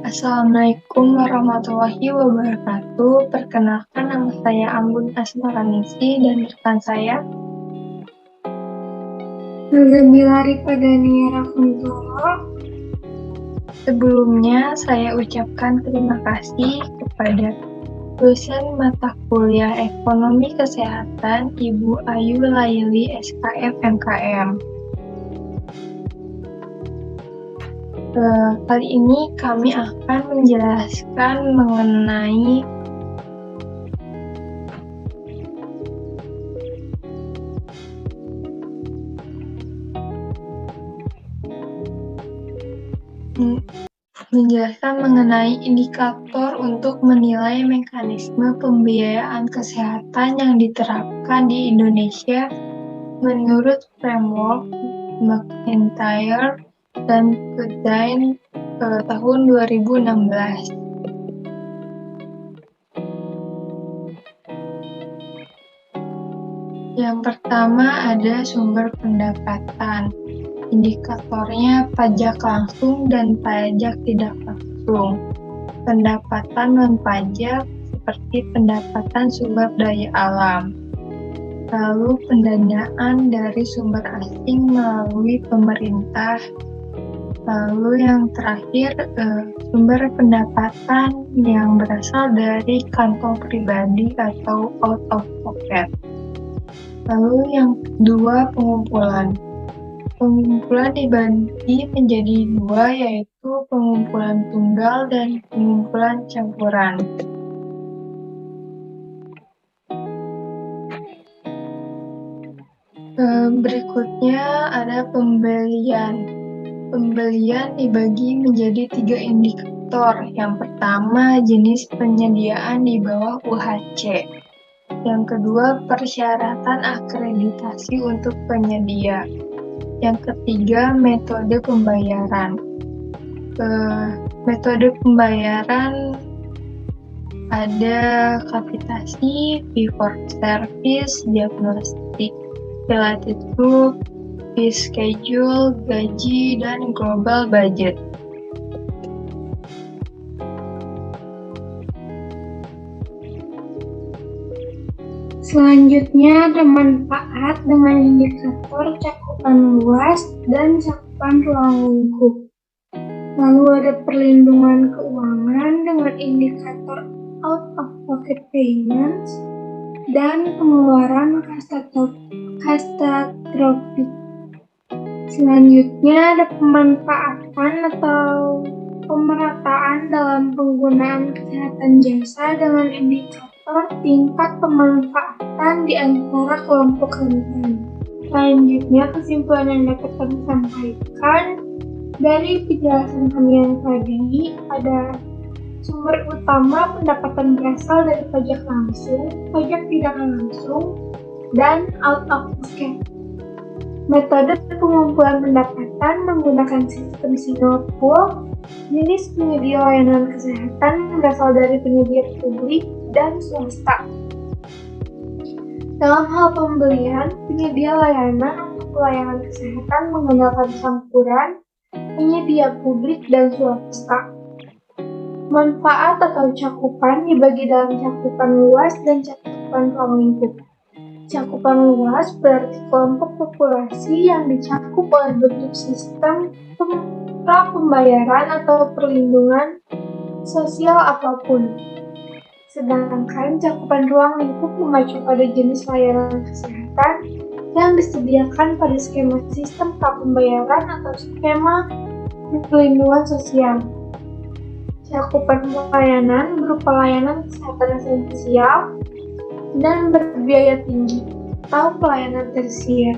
Assalamualaikum warahmatullahi wabarakatuh. Perkenalkan, nama saya Ambun Asmaranisi dan rekan saya Nabila Ripadania Rakuntoro. Sebelumnya saya ucapkan terima kasih kepada dosen mata kuliah Ekonomi Kesehatan Ibu Ayu Laili SKF MKM. Kali ini kami akan menjelaskan mengenai indikator untuk menilai mekanisme pembiayaan kesehatan yang diterapkan di Indonesia menurut framework McIntyre dan Goodine tahun 2016. Yang pertama ada sumber pendapatan. Indikatornya pajak langsung dan pajak tidak langsung. Pendapatan non-pajak seperti pendapatan sumber daya alam. Lalu pendanaan dari sumber asing melalui pemerintah. Lalu yang terakhir sumber pendapatan yang berasal dari kantong pribadi atau out of pocket. Lalu yang kedua pengumpulan. Pengumpulan dibagi menjadi dua, yaitu pengumpulan tunggal dan pengumpulan campuran. Berikutnya ada pembelian. Pembelian dibagi menjadi 3 indikator. Yang pertama, jenis penyediaan di bawah UHC. Yang kedua, persyaratan akreditasi untuk penyedia. Yang ketiga, metode pembayaran. Metode pembayaran ada kapitasi, fee for service, diagnostik related group, fee schedule, gaji, dan global budget. Selanjutnya ada manfaat dengan indikator cakupan luas dan cakupan ruang lingkup. Lalu ada perlindungan keuangan dengan indikator out of pocket payments dan pengeluaran katastrofik. Selanjutnya ada pemanfaatan atau pemerataan dalam penggunaan kesehatan jasa dengan indikator tingkat pemanfaatan di antara kelompok rentan. Selanjutnya, kesimpulan yang dapat kami sampaikan dari penjelasan kami yang tadi ada sumber utama pendapatan berasal dari pajak langsung, pajak tidak langsung, dan out of pocket. Metode pengumpulan pendapatan menggunakan sistem single pool. Jenis penyedia layanan kesehatan berasal dari penyedia publik dan swasta. Dalam hal pembelian, penyedia layanan untuk pelayanan kesehatan menggunakan campuran penyedia publik dan swasta. Manfaat atau cakupan dibagi dalam cakupan luas dan cakupan ruang lingkup. Cakupan luas berarti kelompok populasi yang dicakup oleh bentuk sistem pembayaran atau perlindungan sosial apapun. Sedangkan cakupan ruang lingkup mengacu pada jenis layanan kesehatan yang disediakan pada skema sistem pembayaran atau skema perlindungan sosial. Cakupan pelayanan berupa layanan kesehatan esensial dan berbiaya tinggi atau pelayanan tersier.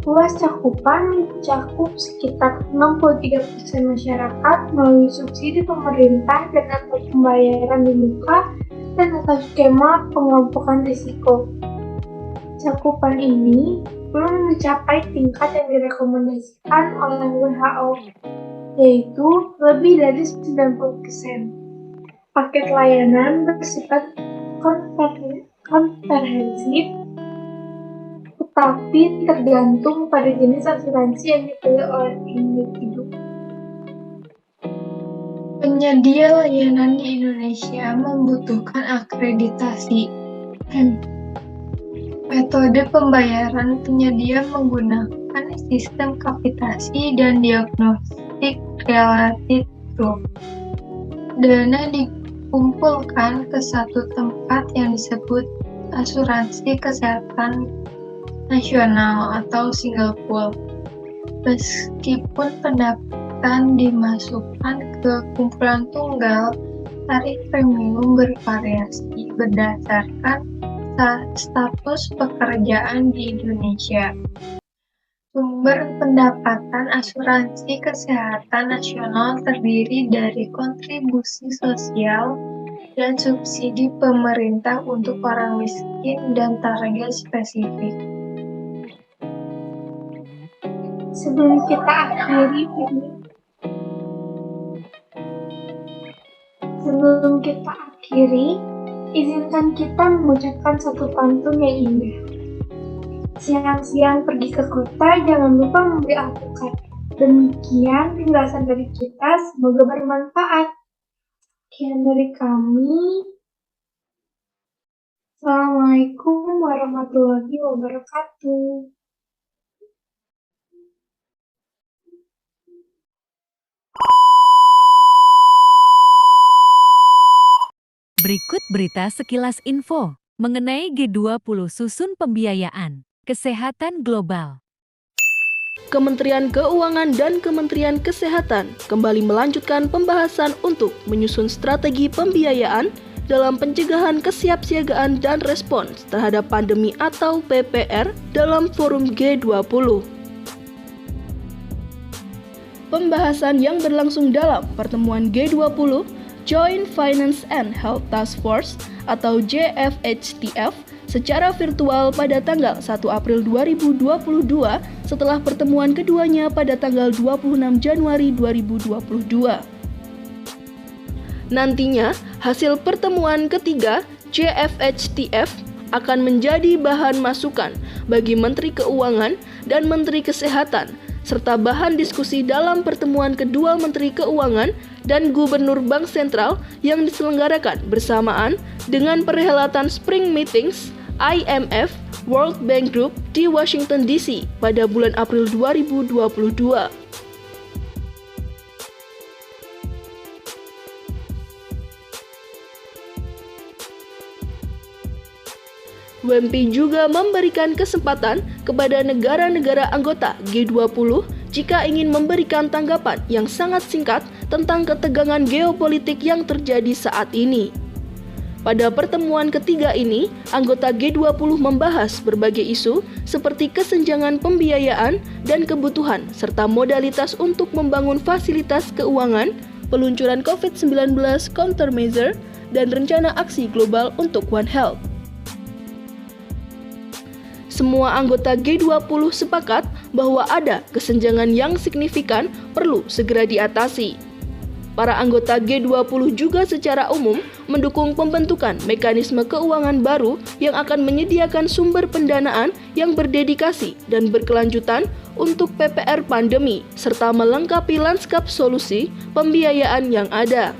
Luas cakupan mencakup sekitar 63% masyarakat melalui subsidi pemerintah dan atau pembayaran di muka dan atau skema pengelompokan risiko. Cakupan ini belum mencapai tingkat yang direkomendasikan oleh WHO, yaitu lebih dari 90%. Paket layanan bersifat komprehensif, tetapi tergantung pada jenis asuransi yang dipilih oleh individu. Penyedia layanan di Indonesia membutuhkan akreditasi. Metode pembayaran penyedia menggunakan sistem kapitasi dan diagnostik related group. Dana dikumpulkan ke satu tempat yang disebut asuransi kesehatan nasional atau single pool. Meskipun pendapatan dimasukkan ke kumpulan tunggal, tarif premium bervariasi berdasarkan status pekerjaan di Indonesia. Sumber pendapatan asuransi kesehatan nasional terdiri dari kontribusi sosial dan subsidi pemerintah untuk orang miskin dan target spesifik. Sebelum kita akhiri, izinkan kita mengucapkan satu pantun yang indah. Siang-siang pergi ke kota, jangan lupa membeli alpukat. Demikian penjelasan dari kita, semoga bermanfaat. Sekian dari kami. Assalamualaikum warahmatullahi wabarakatuh. Berikut berita sekilas info mengenai G20 susun pembiayaan kesehatan global. Kementerian Keuangan dan Kementerian Kesehatan kembali melanjutkan pembahasan untuk menyusun strategi pembiayaan dalam pencegahan kesiapsiagaan dan respons terhadap pandemi atau PPR dalam forum G20. Pembahasan yang berlangsung dalam pertemuan G20 Joint Finance and Health Task Force atau JFHTF secara virtual pada tanggal 1 April 2022 setelah pertemuan keduanya pada tanggal 26 Januari 2022. Nantinya, hasil pertemuan ketiga JFHTF akan menjadi bahan masukan bagi Menteri Keuangan dan Menteri Kesehatan serta bahan diskusi dalam pertemuan kedua Menteri Keuangan dan Gubernur Bank Sentral yang diselenggarakan bersamaan dengan perhelatan Spring Meetings IMF World Bank Group di Washington DC pada bulan April 2022. WMP juga memberikan kesempatan kepada negara-negara anggota G20 jika ingin memberikan tanggapan yang sangat singkat tentang ketegangan geopolitik yang terjadi saat ini. Pada pertemuan ketiga ini, anggota G20 membahas berbagai isu seperti kesenjangan pembiayaan dan kebutuhan serta modalitas untuk membangun fasilitas keuangan, peluncuran COVID-19 countermeasure, dan rencana aksi global untuk One Health. Semua anggota G20 sepakat bahwa ada kesenjangan yang signifikan perlu segera diatasi. Para anggota G20 juga secara umum mendukung pembentukan mekanisme keuangan baru yang akan menyediakan sumber pendanaan yang berdedikasi dan berkelanjutan untuk PPR pandemi, serta melengkapi lanskap solusi pembiayaan yang ada.